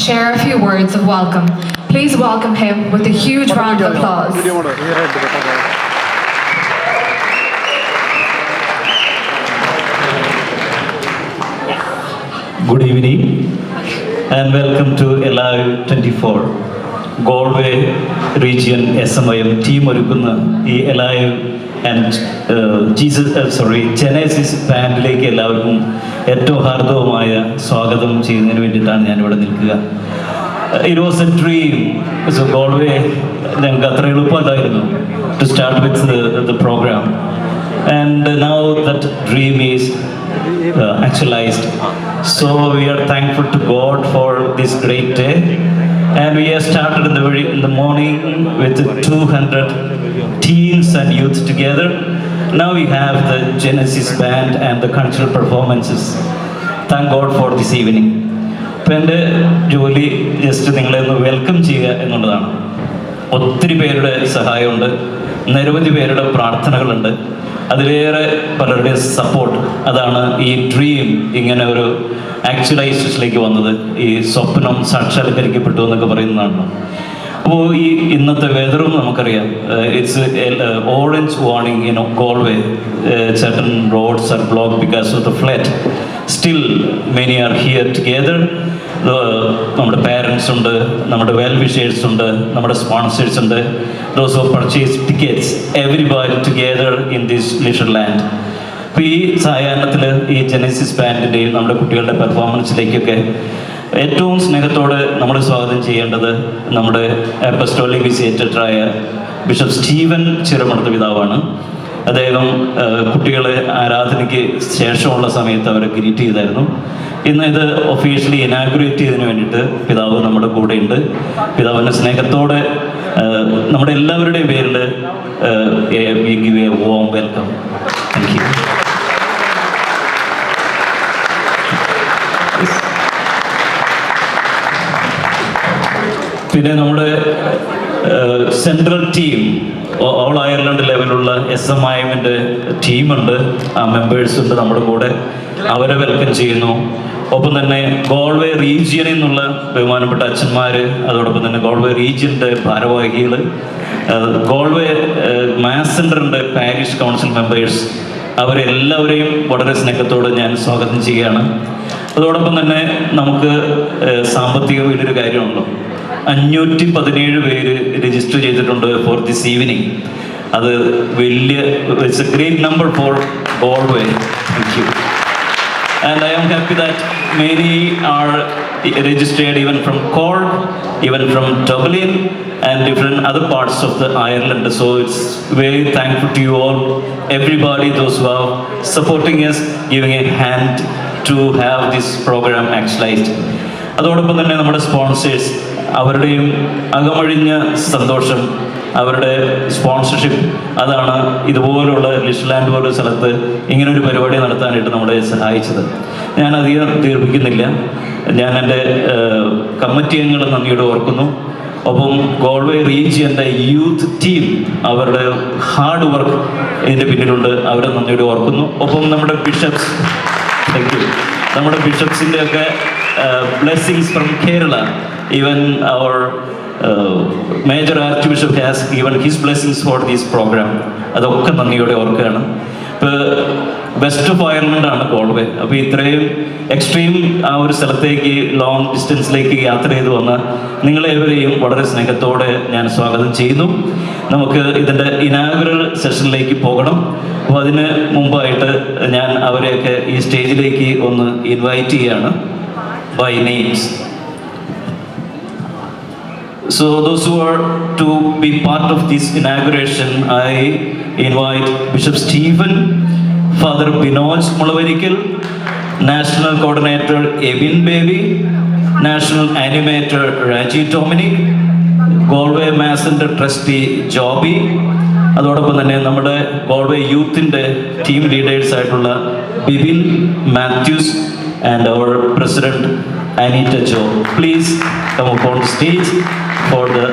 share a few words of welcome. Please welcome him with a huge round of applause. Good evening and welcome to Alive 24. Galway region SMIM team ഒരുക്കുന്ന ഈ Alive and Genesis ബാൻഡിലേക്ക് എല്ലാവർക്കും ഏറ്റവും ഹാർദവമായ സ്വാഗതം ചെയ്യുന്നതിന് വേണ്ടിയിട്ടാണ് ഞാനിവിടെ നിൽക്കുക. It was a dream. So Galway ഞങ്ങൾക്ക് അത്ര എളുപ്പമല്ലായിരുന്നു to start with the program. And now that dream is actualized. So we are thankful to God for this great day. And we have started in the morning with 200 teens and youth together. Now we have the Genesis band and the cultural performances. Thank God for this evening. ഇപ്പം എൻ്റെ ജോലി just നിങ്ങളെ ഒന്ന് welcome ചെയ്യുക എന്നുള്ളതാണ്. ഒത്തിരി പേരുടെ സഹായമുണ്ട്, നിരവധി പേരുടെ പ്രാർത്ഥനകളുണ്ട്, അതിലേറെ പലരുടെ സപ്പോർട്ട്. അതാണ് ഈ ഡ്രീം ഇങ്ങനെ ഒരു ആക്ച്വലൈസേഷനിലേക്ക് വന്നത്. ഈ സ്വപ്നം സാക്ഷാത്കരിക്കപ്പെട്ടു എന്നൊക്കെ പറയുന്നതാണല്ലോ. അപ്പോൾ ഈ ഇന്നത്തെ വെതറും നമുക്കറിയാം. It's orange warning in Galway. certain roads are blocked because of the flood. Still many are here together. നമ്മുടെ പാരൻസ് ഉണ്ട്, നമ്മുടെ വെൽ വിഷേഴ്സ് ഉണ്ട്, നമ്മുടെ സ്പോൺസേഴ്സ് ഉണ്ട്, those who purchase tickets, everybody together in this leisure land. അപ്പോൾ ഈ സായാഹ്നത്തിൽ ഈ ജെനസിസ് ബാൻഡിൻ്റെയും നമ്മുടെ കുട്ടികളുടെ പെർഫോമൻസിലേക്കൊക്കെ ഏറ്റവും സ്നേഹത്തോടെ നമ്മൾ സ്വാഗതം ചെയ്യേണ്ടത് നമ്മുടെ അപ്പസ്റ്റോലിക് വിസിറ്ററായ ബിഷപ്പ് സ്റ്റീവൻ ചിറമണത്ത് പിതാവാണ്. അദ്ദേഹം കുട്ടികളെ ആരാധനയ്ക്ക് ശേഷമുള്ള സമയത്ത് അവരെ ഗ്രീറ്റ് ചെയ്തായിരുന്നു. ഇന്ന് ഇത് ഒഫീഷ്യലി ഇനാഗുറേറ്റ് ചെയ്തതിന് വേണ്ടിയിട്ട് പിതാവ് നമ്മുടെ കൂടെയുണ്ട്. പിതാവിൻ്റെ സ്നേഹത്തോടെ നമ്മുടെ എല്ലാവരുടെയും പേരിൽ we give A warm welcome. Thank you. പിന്നെ നമ്മുടെ സെൻട്രൽ ടീം, ഓൾ അയർലൻഡ് ലെവലുള്ള SMIMൻ്റെ ടീമുണ്ട്, ആ മെമ്പേഴ്സ് ഉണ്ട് നമ്മുടെ കൂടെ. അവരെ വെൽക്കം ചെയ്യുന്നു. ഒപ്പം തന്നെ ഗോൾവേ റീജിയനിൽ നിന്നുള്ള ബഹുമാനപ്പെട്ട അച്ഛന്മാർ, അതോടൊപ്പം തന്നെ ഗോൾവേ റീജിയൻ്റെ ഭാരവാഹികൾ, ഗോൾവേ മാസ് സെൻ്ററിൻ്റെ പാരിഷ് കൗൺസിൽ മെമ്പേഴ്സ്, അവരെല്ലാവരെയും വളരെ സ്നേഹത്തോടെ ഞാൻ സ്വാഗതം ചെയ്യുകയാണ്. അതോടൊപ്പം തന്നെ നമുക്ക് സാമ്പത്തികമായിട്ടൊരു കാര്യമുണ്ടല്ലോ. 517 പേര് രജിസ്റ്റർ ചെയ്തിട്ടുണ്ട് ഫോർ ദിസ് ഈവനിങ്. അത് വലിയ, it's a great number for Galway. Thank you. And I am happy that many are registered even from Cork, even from Dublin and different other parts of the Ireland. So it's very thankful to you all, everybody, those who are supporting us, giving a hand to have this program actualized. അതോടൊപ്പം തന്നെ നമ്മുടെ sponsors, അവരുടെയും അകമഴിഞ്ഞ സന്തോഷം, അവരുടെ sponsorship, അതാണ് ഇതുപോലുള്ള ലിഷ്ലാൻഡ് പോലുള്ള സ്ഥലത്ത് ഇങ്ങനൊരു പരിപാടി നടത്താനായിട്ട് നമ്മളെ സഹായിച്ചത്. ഞാൻ അധികം ദീർഘിക്കുന്നില്ല. ഞാൻ എൻ്റെ കമ്മിറ്റി അംഗങ്ങളെ നന്ദിയോടെ ഓർക്കുന്നു. ഒപ്പം ഗോൾവേ റീജിയൻ്റെ യൂത്ത് ടീം, അവരുടെ ഹാർഡ് വർക്ക് ഇതിൻ്റെ പിന്നിലുണ്ട്, അവരെ നന്ദിയോടെ ഓർക്കുന്നു. ഒപ്പം നമ്മുടെ ബിഷപ്സ്, താങ്ക് യു, നമ്മുടെ ബിഷപ്സിൻ്റെ ഒക്കെ blessings from Kerala. Even our Major Archbishop has given his blessings for this program. അതൊക്കെ നന്ദിയോടെ ഓർക്കുകയാണ്. ഇപ്പോൾ വെസ്റ്റ് ഓഫ് അയർലൻഡ് ആണ് ഗോൾവേ. അപ്പോൾ ഇത്രയും എക്സ്ട്രീം ആ ഒരു സ്ഥലത്തേക്ക്, ലോങ് ഡിസ്റ്റൻസിലേക്ക് യാത്ര ചെയ്ത് വന്ന നിങ്ങളെവരെയും വളരെ സ്നേഹത്തോടെ ഞാൻ സ്വാഗതം ചെയ്യുന്നു. നമുക്ക് ഇതിൻ്റെ ഇനാഗുറൽ സെഷനിലേക്ക് പോകണം. അപ്പോൾ അതിന് മുമ്പായിട്ട് ഞാൻ അവരെയൊക്കെ ഈ സ്റ്റേജിലേക്ക് ഒന്ന് ഇൻവൈറ്റ് ചെയ്യുകയാണ് by names. So those who are to be part of this inauguration, I invite Bishop Stephen, Father Binoj Mulavarikal, National Coordinator Evin Baby, National Animator Raji Dominic, Galway Mass Center Trustee Joby, അതോടൊപ്പം തന്നെ നമ്മുടെ Galway യൂത്തിൻ്റെ team leaders ആയിട്ടുള്ള Bibin Mathews and our President Anita Jo. Please come upon the stage for the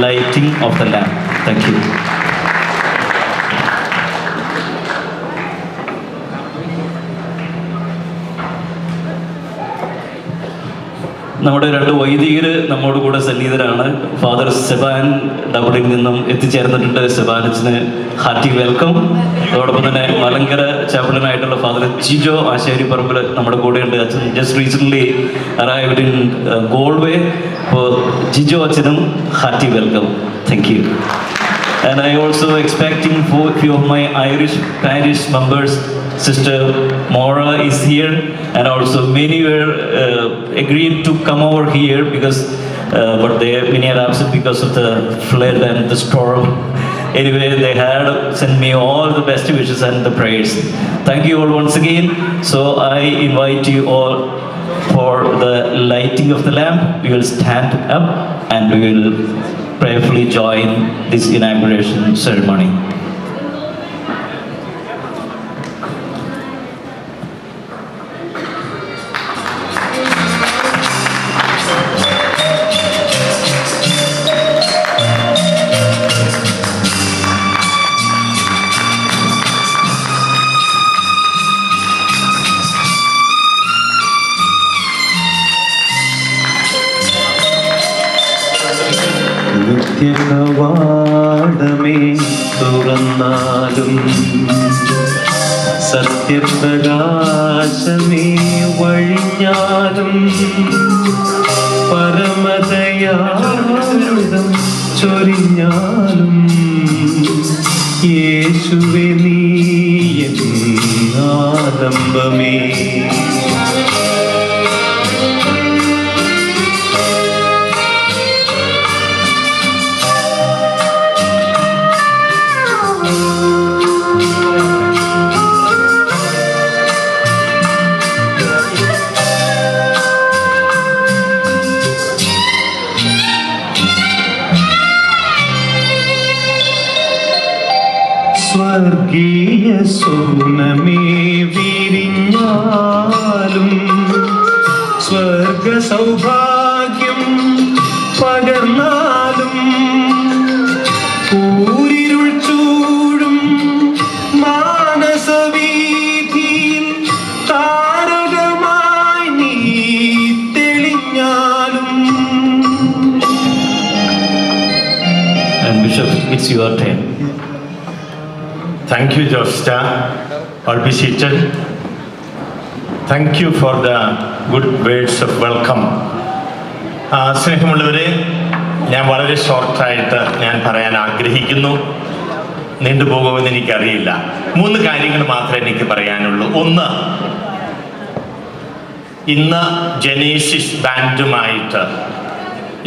lighting of the lamp. Thank you. നമ്മുടെ 2 വൈദികർ നമ്മോട് കൂടെ സന്നിഹിതരാണ്. Father Seban ഡബിളിൽ നിന്നും എത്തിച്ചേർന്നിട്ടുണ്ട്. സെബാനച്ചിന് hearty welcome. അതോടൊപ്പം തന്നെ മലങ്കര ചാപ്പലനായിട്ടുള്ള ഫാദർ ജിജോ ആശാരിപ്പറമ്പിൽ നമ്മുടെ കൂടെയുണ്ട്. അച്ഛൻ just recently arrived in Galway. അപ്പോൾ ജിജോ അച്ഛനും hearty welcome. Thank you. And I also expecting few of my Irish parish members. Sister Maura is here, and also many were agreed to come over here because but many are absent because of the flood and the storm. Anyway, they had sent me all the best wishes and the prayers. Thank you all once again. So I invite you all for the lighting of the lamp. We will stand up and we will prayerfully join this inauguration ceremony. നിത്യകവാടമേ തുറന്നാലും സത്യപ്രകാശമേ വഴിഞ്ഞാലും പരമദയാമൃതം ചൊരിഞ്ഞാലും യേശുവേ നീ N ആലംബമേ. സ്വർഗീയ സോനമേ വിരിഞ്ഞാലും സ്വർഗ സൗഭാഗ്യം പകർന്നാലും ഊരിരുൾ ചൂടും മാനസവീഥിയിൽ താരകമായി നീ തെളിഞ്ഞാലും. And Bishop, it's your turn. Thank you, Josta. All be seated. Thank you for the good words of welcome. സ്നേഹമുള്ളവരെ, ഞാൻ വളരെ ഷോർട്ടായിട്ട് ഞാൻ പറയാൻ ആഗ്രഹിക്കുന്നു. നീണ്ടുപോകുമെന്ന് എനിക്കറിയില്ല. 3 കാര്യങ്ങൾ മാത്രമേ എനിക്ക് പറയാനുള്ളൂ. ഒന്ന്, ഇന്ന് ജനീസിസ് ബാൻഡുമായിട്ട്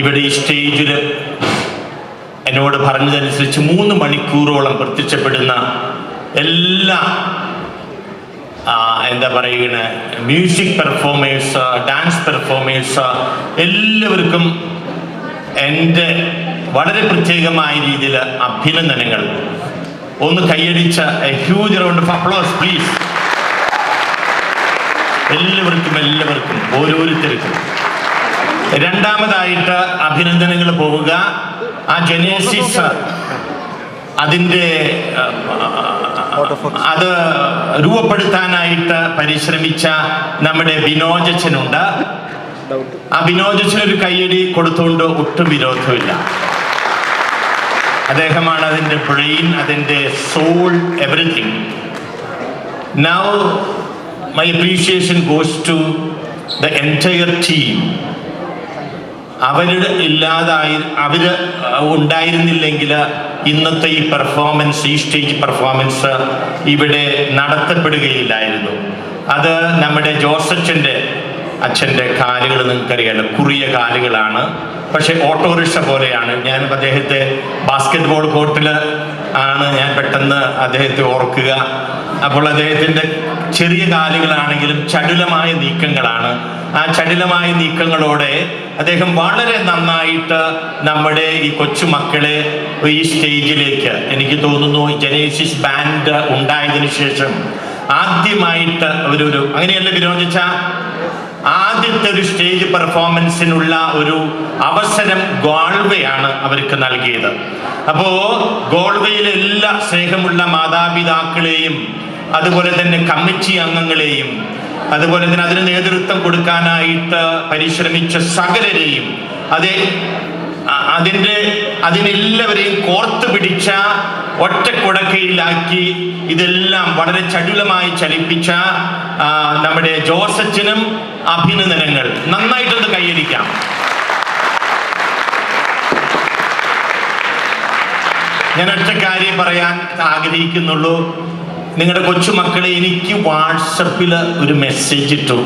ഇവിടെ ഈ സ്റ്റേജിൽ എന്നോട് പറഞ്ഞതനുസരിച്ച് 3 മണിക്കൂറോളം പ്രത്യക്ഷപ്പെടുന്ന എല്ലാ എന്താ പറയുക മ്യൂസിക് പെർഫോമേഴ്സ്, ഡാൻസ് പെർഫോമേഴ്സ് എല്ലാവർക്കും എൻ്റെ വളരെ പ്രത്യേകമായ രീതിയിൽ അഭിനന്ദനങ്ങൾ. ഒന്ന് കൈയടിച്ച a huge round of applause please. എല്ലാവർക്കും ഓരോരുത്തർക്കും. രണ്ടാമതായിട്ട് അഭിനന്ദനങ്ങൾ പോവുക ആ ജനേസിസ് അതിൻ്റെ അത് രൂപപ്പെടുത്താനായിട്ട് പരിശ്രമിച്ച നമ്മുടെ ബിനോജച്ചനുണ്ട്. ആ ബിനോജച്ചനൊരു കയ്യടി കൊടുത്തുകൊണ്ട് ഒട്ടും വിരോധമില്ല. അദ്ദേഹമാണ് അതിൻ്റെ ബ്രെയിൻ, അതിൻ്റെ soul, everything. Now my appreciation goes to the entire team. അവര് ഉണ്ടായിരുന്നില്ലെങ്കിൽ ഇന്നത്തെ ഈ പെർഫോമൻസ്, ഈ സ്റ്റേജ് പെർഫോമൻസ് ഇവിടെ നടത്തപ്പെടുകയില്ലായിരുന്നു. അത് നമ്മുടെ ജോസച്ചൻ്റെ അച്ഛൻ്റെ കാലുകൾ നിങ്ങൾക്കറിയാലോ, കുറിയ കാലുകളാണ്. പക്ഷെ ഓട്ടോറിക്ഷ പോലെയാണ്. ഞാൻ അദ്ദേഹത്തെ ബാസ്കറ്റ് ബോൾ കോർട്ടിൽ ആണ് ഞാൻ പെട്ടെന്ന് അദ്ദേഹത്തെ ഓർക്കുക. അപ്പോൾ അദ്ദേഹത്തിൻ്റെ ചെറിയ കാലുകളാണെങ്കിലും ചടുലമായ നീക്കങ്ങളാണ്. ആ ചടുലമായ നീക്കങ്ങളോടെ അദ്ദേഹം വളരെ നന്നായിട്ട് നമ്മുടെ ഈ കൊച്ചുമക്കളെ ഈ സ്റ്റേജിലേക്ക്, എനിക്ക് തോന്നുന്നു ജനേസിസ് ബാൻഡ് ഉണ്ടായതിനു ശേഷം ആദ്യമായിട്ട് അങ്ങനെയല്ല വിരോധിച്ച ആദ്യത്തെ ഒരു സ്റ്റേജ് പെർഫോമൻസിനുള്ള ഒരു അവസരം ഗോൾവയാണ് അവർക്ക് നൽകിയത്. അപ്പോ ഗോൾവയിലെ എല്ലാ സ്നേഹമുള്ള മാതാപിതാക്കളെയും അതുപോലെ തന്നെ കമ്മിറ്റി അംഗങ്ങളെയും അതുപോലെ തന്നെ അതിന് നേതൃത്വം കൊടുക്കാനായിട്ട് പരിശ്രമിച്ച സകലരെയും അതിനെല്ലാവരെയും കോർത്തു പിടിച്ച ഒറ്റ കുടക്കീഴിലാക്കി ഇതെല്ലാം വളരെ ചടുലമായി ചലിപ്പിച്ച നമ്മുടെ ജോസച്ചനും അഭിനന്ദനങ്ങൾ. നന്നായിട്ടൊന്ന് കൈയടിക്കാം. ഞാൻ ഒറ്റ കാര്യം പറയാൻ ആഗ്രഹിക്കുന്നുള്ളൂ. നിങ്ങളുടെ കൊച്ചുമക്കളെ എനിക്ക് വാട്സപ്പിൽ ഒരു മെസ്സേജ് ഇട്ടു.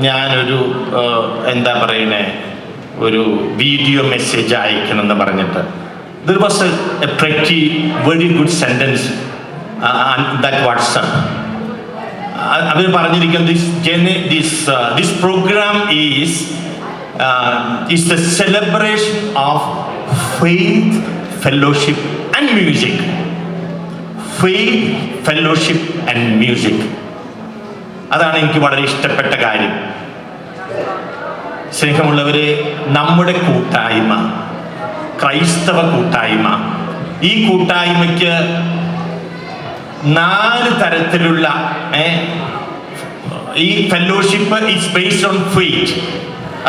ഞാനൊരു എന്താ പറയണേ, ഒരു വീഡിയോ മെസ്സേജ് അയക്കണം എന്ന് പറഞ്ഞിട്ട്. There was a pretty very good sentence on that WhatsApp. അവർ പറഞ്ഞിരിക്കുന്നത് this program is the celebration of faith, fellowship and music. Faith, fellowship and music. അതാണ് എനിക്ക് വളരെ ഇഷ്ടപ്പെട്ട കാര്യം. സ്നേഹമുള്ളവരെ, നമ്മുടെ കൂട്ടായ്മ, ക്രൈസ്തവ കൂട്ടായ്മ, ഈ കൂട്ടായ്മയ്ക്ക് 4 തരത്തിലുള്ള ഈ fellowship is based on faith.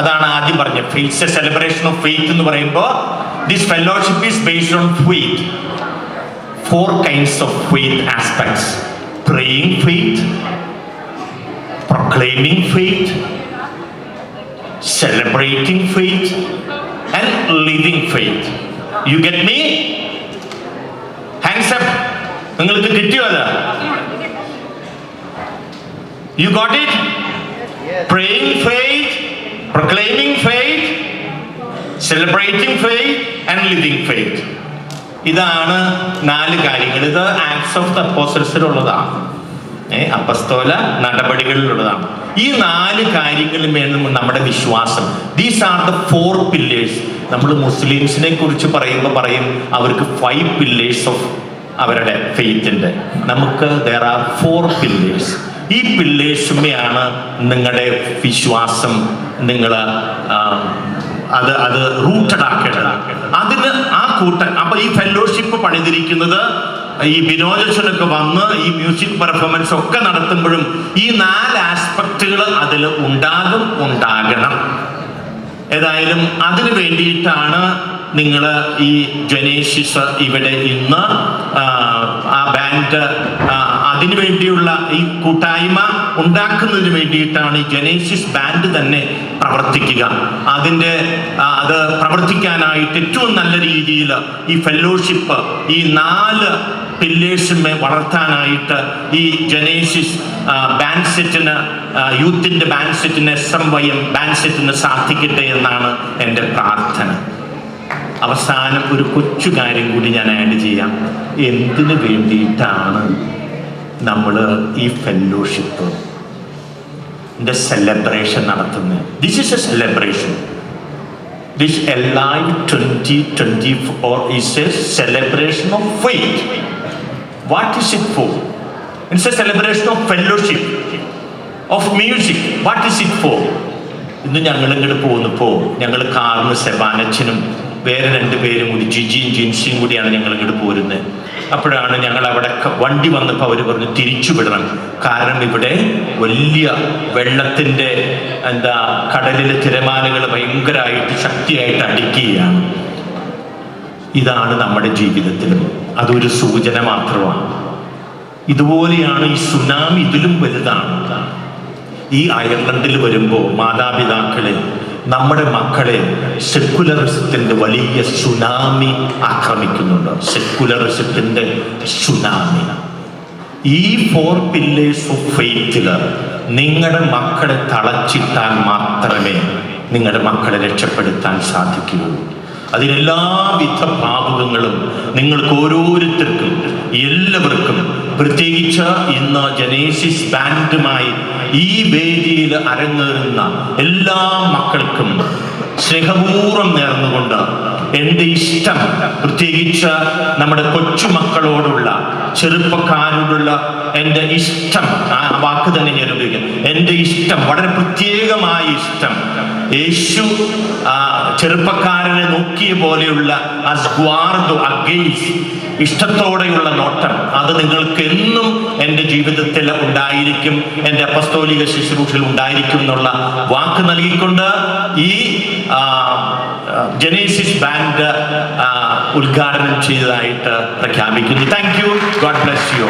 അതാണ് ആദ്യം പറഞ്ഞത്. Faith, A celebration of faith എന്ന് പറയുമ്പോൾ this fellowship is based on faith. 4 kinds of faith aspects: praying faith, proclaiming faith, celebrating faith and living faith. You get me? Hands up. നിങ്ങൾക്ക് കിട്ടിയോ അത്? You got it? Praying faith, proclaiming faith, celebrating faith and living faith. ഇതാണ് 4 കാര്യങ്ങൾ. ഇത് acts of the അപ്പോസ്റ്റൽസിലുള്ളതാണ്, അപ്പസ്തോല നടപടികളിലുള്ളതാണ്. ഈ 4 കാര്യങ്ങളും വേണം നമ്മുടെ വിശ്വാസം. These are the 4 pillars. നമ്മൾ മുസ്ലിംസിനെ കുറിച്ച് പറയും അവർക്ക് 5 pillars ഓഫ് അവരുടെ ഫെയ്ത്തിന്റെ. നമുക്ക് there are 4 pillars. ഈ പില്ലേഴ്സുമെയാണ് നിങ്ങളുടെ വിശ്വാസം നിങ്ങൾ അത് റൂട്ടഡ് ആക്കേണ്ടത്. അതിന് അപ്പൊ ഈ ഫെലോഷിപ്പ് പണിതിരിക്കുന്നത് ഈ വിനോദത്തിനൊക്കെ വന്ന് ഈ മ്യൂസിക് പെർഫോമൻസ് ഒക്കെ നടത്തുമ്പോഴും ഈ 4 ആസ്പെക്റ്റുകൾ അതിൽ ഉണ്ടാകണം. ഏതായാലും അതിനു വേണ്ടിയിട്ടാണ് നിങ്ങൾ ഈ ജനേസിസ് ഇവിടെ ഇന്ന് ആ ബാൻഡ് അതിനു വേണ്ടിയുള്ള ഈ കൂട്ടായ്മ ഉണ്ടാക്കുന്നതിന് വേണ്ടിയിട്ടാണ് ഈ ജനേസിസ് ബാൻഡ് തന്നെ പ്രവർത്തിക്കുക. അത് പ്രവർത്തിക്കാനായിട്ട് ഏറ്റവും നല്ല രീതിയിൽ ഈ ഫെലോഷിപ്പ്, ഈ 4 പില്ലേഴ്സിനെ വളർത്താനായിട്ട് ഈ ജനേസിസ് ബാൻഡ് സെറ്റിന്, യൂത്തിൻ്റെ ബാൻഡ് സെറ്റിന്, SMYM ബാൻഡ് സെറ്റിന് സാധിക്കട്ടെ എന്നാണ് എൻ്റെ പ്രാർത്ഥന. അവസാനം ഒരു കൊച്ചു കാര്യം കൂടി ഞാൻ ആഡ് ചെയ്യാം. എന്തിനു വേണ്ടിയിട്ടാണ് നമ്മൾ ഈ ഫെലോഷിപ്പ് സെലിബ്രേഷൻ നടത്തുന്നത്? This is A celebration. This Alive 2024 is a celebration of faith. What is it for? It's a celebration of fellowship, of music. What is it for? ഇന്ന് ഞങ്ങൾ ഇങ്ങോട്ട് പോകുന്നപ്പോൾ ഞങ്ങൾ കാറിന് സെബാനച്ചനും വേറെ 2 പേരും കൂടി, ജിജിയും ജിൻസിയും കൂടിയാണ് ഞങ്ങൾ ഇങ്ങോട്ട് പോരുന്നത്. അപ്പോഴാണ് ഞങ്ങൾ അവിടെ വണ്ടി വന്നപ്പോൾ അവർ പറഞ്ഞു തിരിച്ചു വിടണം, കാരണം ഇവിടെ വലിയ വെള്ളത്തിൻ്റെ കടലിലെ തിരമാലകൾ ഭയങ്കരമായിട്ട് ശക്തിയായിട്ട് അടിക്കുകയാണ്. ഇതാണ് നമ്മുടെ ജീവിതത്തിലും അതൊരു സൂചന മാത്രമാണ്. ഇതുപോലെയാണ് ഈ സുനാമി, ഇതിലും വലുതാണ്. ഈ അയർലൻഡിൽ വരുമ്പോൾ മാതാപിതാക്കളെ, നമ്മുടെ മക്കളെ സെക്കുലറിസത്തിൻ്റെ വലിയ സുനാമി ആക്രമിക്കുന്നുണ്ട്. സെക്കുലറിസത്തിൻ്റെ സുനാമി. ഈ 4 pillars ഓഫ് ഫെയ്ത്തിൽ നിങ്ങളുടെ മക്കളെ തളച്ചിട്ടാൽ മാത്രമേ നിങ്ങളുടെ മക്കളെ രക്ഷപ്പെടുത്താൻ സാധിക്കുകയുള്ളൂ. അതിനെല്ലാവിധ ഭാവുകങ്ങളും നിങ്ങൾക്ക് ഓരോരുത്തർക്കും, എല്ലാവർക്കും, പ്രത്യേകിച്ച് ഇന്ന് ജനേസിസ് ബാൻഡുമായി ഈ വേദിയിൽ അരങ്ങേറുന്ന എല്ലാ മക്കൾക്കും സ്നേഹപൂർവ്വം നേർന്നുകൊണ്ട് എൻ്റെ ഇഷ്ടം, പ്രത്യേകിച്ച് നമ്മുടെ കൊച്ചുമക്കളോടുള്ള, ചെറുപ്പക്കാരോടുള്ള എൻ്റെ ഇഷ്ടം, ആ വാക്ക് തന്നെ ഞാൻ ഉപയോഗിക്കാം, എൻ്റെ ഇഷ്ടം, വളരെ പ്രത്യേകമായ ഇഷ്ടം. യേശു ചെറുപ്പക്കാരനെ നോക്കിയ പോലെയുള്ള അസ്ഗ്വാർദു അഗെയ്സ്, ഇഷ്ടത്തോടെയുള്ള നോട്ടം, അത് നിങ്ങൾക്ക് എന്നും എൻ്റെ ജീവിതത്തിൽ ഉണ്ടായിരിക്കും, എൻ്റെ അപ്പസ്തോലിക ശുശ്രൂഷയിൽ ഉണ്ടായിരിക്കും എന്നുള്ള വാക്ക് നൽകിക്കൊണ്ട് ഈ ജെനേസിസ് ബാൻഡ് ഉദ്ഘാടനം ചെയ്തതായിട്ട് പ്രഖ്യാപിക്കുന്നു. Thank you. God bless you.